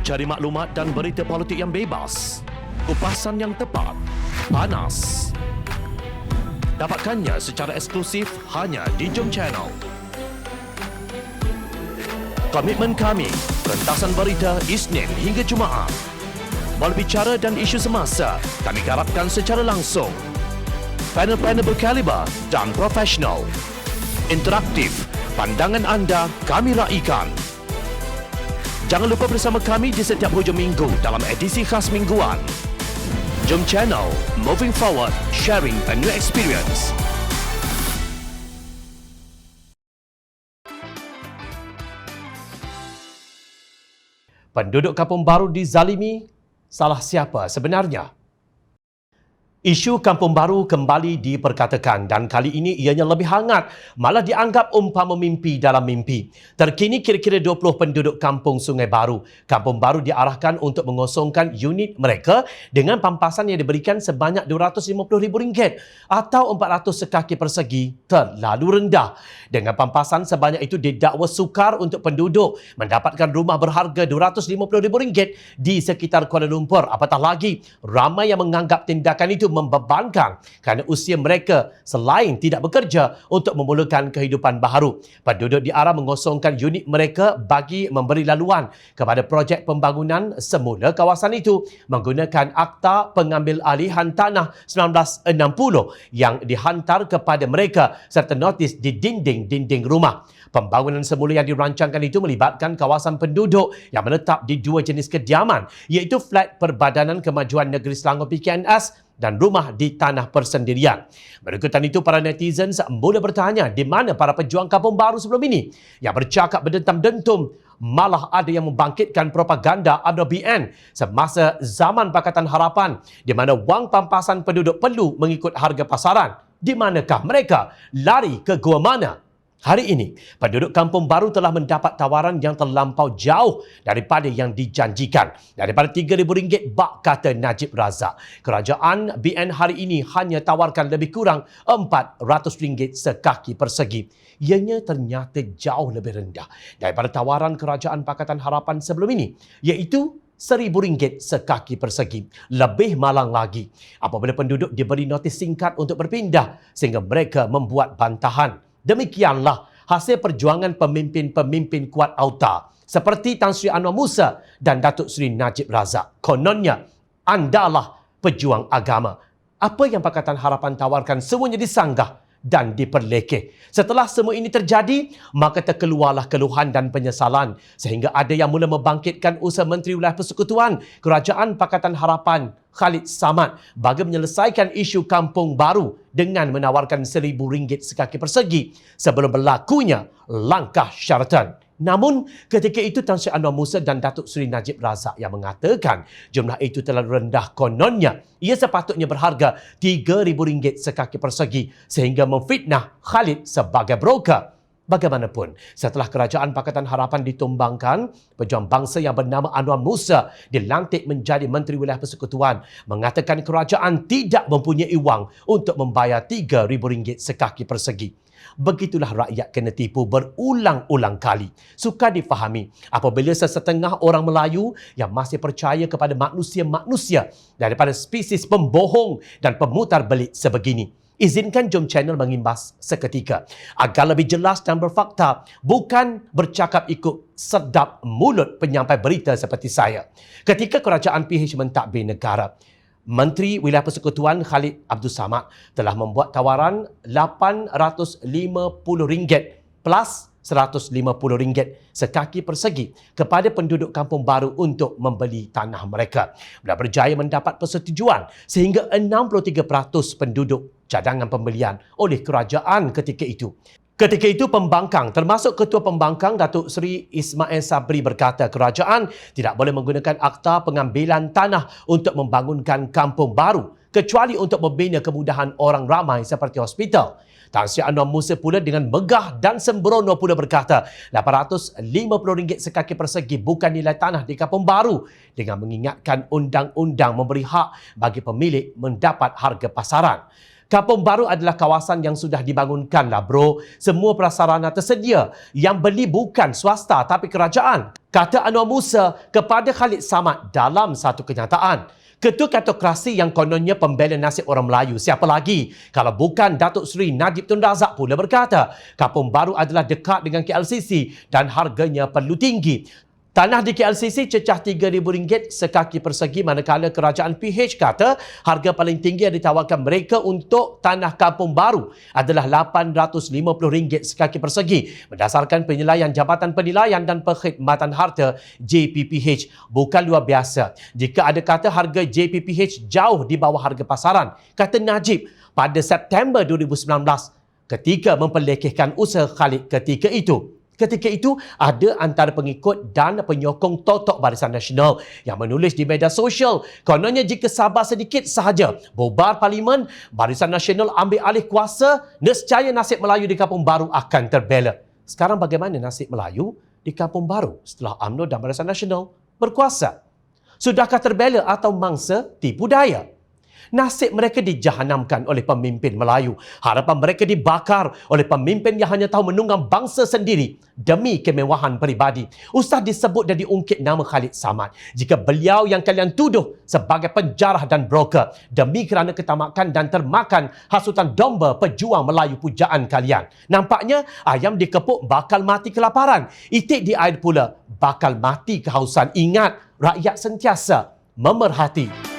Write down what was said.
Cari maklumat dan berita politik yang bebas, kupasan yang tepat, panas. Dapatkannya secara eksklusif hanya di Jom Channel. Komitmen kami, pentasan berita Isnin hingga Jumaat. Berbicara dan isu semasa, kami garapkan secara langsung. Panel-panel berkaliber dan profesional. Interaktif, pandangan anda kami raikan. Jangan lupa bersama kami di setiap hujung minggu dalam edisi khas mingguan. Jom Channel, moving forward, sharing a new experience. Penduduk Kampung Baru dizalimi, salah siapa sebenarnya? Isu Kampung Baru kembali diperkatakan dan kali ini ianya lebih hangat, malah dianggap umpama mimpi dalam mimpi. Terkini kira-kira 20 penduduk Kampung Sungai Baru. Kampung Baru diarahkan untuk mengosongkan unit mereka dengan pampasan yang diberikan sebanyak RM250,000 atau 400 sekaki persegi, terlalu rendah. Dengan pampasan sebanyak itu didakwa sukar untuk penduduk mendapatkan rumah berharga RM250,000 di sekitar Kuala Lumpur. Apatah lagi, ramai yang menganggap tindakan itu membebankan kerana usia mereka selain tidak bekerja untuk memulakan kehidupan baharu. Penduduk diarah mengosongkan unit mereka bagi memberi laluan kepada projek pembangunan semula kawasan itu menggunakan Akta Pengambil Alihan Tanah 1960 yang dihantar kepada mereka serta notis di dinding-dinding rumah. Pembangunan semula yang dirancangkan itu melibatkan kawasan penduduk yang menetap di dua jenis kediaman iaitu flat Perbadanan Kemajuan Negeri Selangor PKNS dan rumah di tanah persendirian. Berikutan itu, para netizen mula bertanya di mana para pejuang Kampung Baru sebelum ini yang bercakap berdentam-dentum. Malah ada yang membangkitkan propaganda UMNO BN semasa zaman Pakatan Harapan di mana wang pampasan penduduk perlu mengikut harga pasaran. Di manakah mereka? Lari ke gua mana? Hari ini, penduduk Kampung Baru telah mendapat tawaran yang terlampau jauh daripada yang dijanjikan. Daripada RM3,000 bak, kata Najib Razak. Kerajaan BN hari ini hanya tawarkan lebih kurang RM400 sekaki persegi. Ianya ternyata jauh lebih rendah daripada tawaran Kerajaan Pakatan Harapan sebelum ini, iaitu RM1,000 sekaki persegi. Lebih malang lagi apabila penduduk diberi notis singkat untuk berpindah sehingga mereka membuat bantahan. Demikianlah hasil perjuangan pemimpin-pemimpin kuat auta seperti Tan Sri Anwar Musa dan Datuk Seri Najib Razak. Kononnya, andalah pejuang agama. Apa yang Pakatan Harapan tawarkan semuanya disanggah dan diperlekeh. Setelah semua ini terjadi, maka terkeluarlah keluhan dan penyesalan sehingga ada yang mula membangkitkan usaha Menteri Wilayah Persekutuan Kerajaan Pakatan Harapan Khalid Samad bagi menyelesaikan isu Kampung Baru dengan menawarkan RM1,000 sekaki persegi sebelum berlakunya langkah syaratan. Namun, ketika itu Tan Sri Anwar Musa dan Datuk Seri Najib Razak yang mengatakan jumlah itu terlalu rendah kononnya. Ia sepatutnya berharga RM3,000 sekaki persegi sehingga memfitnah Khalid sebagai broker. Bagaimanapun, setelah Kerajaan Pakatan Harapan ditumbangkan, pejuang bangsa yang bernama Anwar Musa dilantik menjadi Menteri Wilayah Persekutuan mengatakan kerajaan tidak mempunyai wang untuk membayar RM3,000 sekaki persegi. Begitulah rakyat kena tipu berulang-ulang kali. Sukar difahami apabila sesetengah orang Melayu yang masih percaya kepada manusia-manusia daripada spesies pembohong dan pemutar belit sebegini. Izinkan Jom Channel mengimbas seketika agar lebih jelas dan berfakta, bukan bercakap ikut sedap mulut penyampai berita seperti saya. Ketika kerajaan PH mentadbir negara, Menteri Wilayah Persekutuan Khalid Abdul Samad telah membuat tawaran RM850 plus RM150 sekaki persegi kepada penduduk Kampung Baru untuk membeli tanah mereka. Beliau berjaya mendapat persetujuan sehingga 63% penduduk cadangan pembelian oleh kerajaan ketika itu. Ketika itu, pembangkang termasuk Ketua Pembangkang Datuk Seri Ismail Sabri berkata kerajaan tidak boleh menggunakan Akta Pengambilan Tanah untuk membangunkan Kampung Baru kecuali untuk membina kemudahan orang ramai seperti hospital. Tan Sri Anwar Musa pula dengan megah dan sembrono pula berkata RM850 sekaki persegi bukan nilai tanah di Kampung Baru dengan mengingatkan undang-undang memberi hak bagi pemilik mendapat harga pasaran. Kampung Baru adalah kawasan yang sudah dibangunkan lah bro. Semua prasarana tersedia. Yang beli bukan swasta tapi kerajaan. Kata Anwar Musa kepada Khalid Samad dalam satu kenyataan. Ketua Kartokrasi yang kononnya pembela nasib orang Melayu. Siapa lagi? Kalau bukan Datuk Seri Najib Tun Razak pula berkata, Kampung Baru adalah dekat dengan KLCC dan harganya perlu tinggi. Tanah di KLCC cecah RM3,000 sekaki persegi manakala kerajaan PH kata harga paling tinggi yang ditawarkan mereka untuk tanah Kampung Baru adalah RM850 sekaki persegi berdasarkan penilaian Jabatan Penilaian dan Perkhidmatan Harta JPPH. Bukan luar biasa jika ada kata harga JPPH jauh di bawah harga pasaran, kata Najib pada September 2019 ketika memperlekehkan usaha Khalid ketika itu. Ketika itu, ada antara pengikut dan penyokong Totok Barisan Nasional yang menulis di media sosial, kononnya jika sabar sedikit sahaja, bubar Parlimen, Barisan Nasional ambil alih kuasa, nescaya nasib Melayu di Kampung Baru akan terbela. Sekarang bagaimana nasib Melayu di Kampung Baru setelah UMNO dan Barisan Nasional berkuasa? Sudahkah terbela atau mangsa tipu daya? Nasib mereka dijahanamkan oleh pemimpin Melayu. Harapan mereka dibakar oleh pemimpin yang hanya tahu menunggang bangsa sendiri demi kemewahan peribadi. Ustaz disebut dan diungkit nama Khalid Samad. Jika beliau yang kalian tuduh sebagai penjarah dan broker demi kerana ketamakan dan termakan hasutan domba pejuang Melayu pujaan kalian. Nampaknya ayam dikepuk bakal mati kelaparan. Itik di air pula bakal mati kehausan. Ingat, rakyat sentiasa memerhati.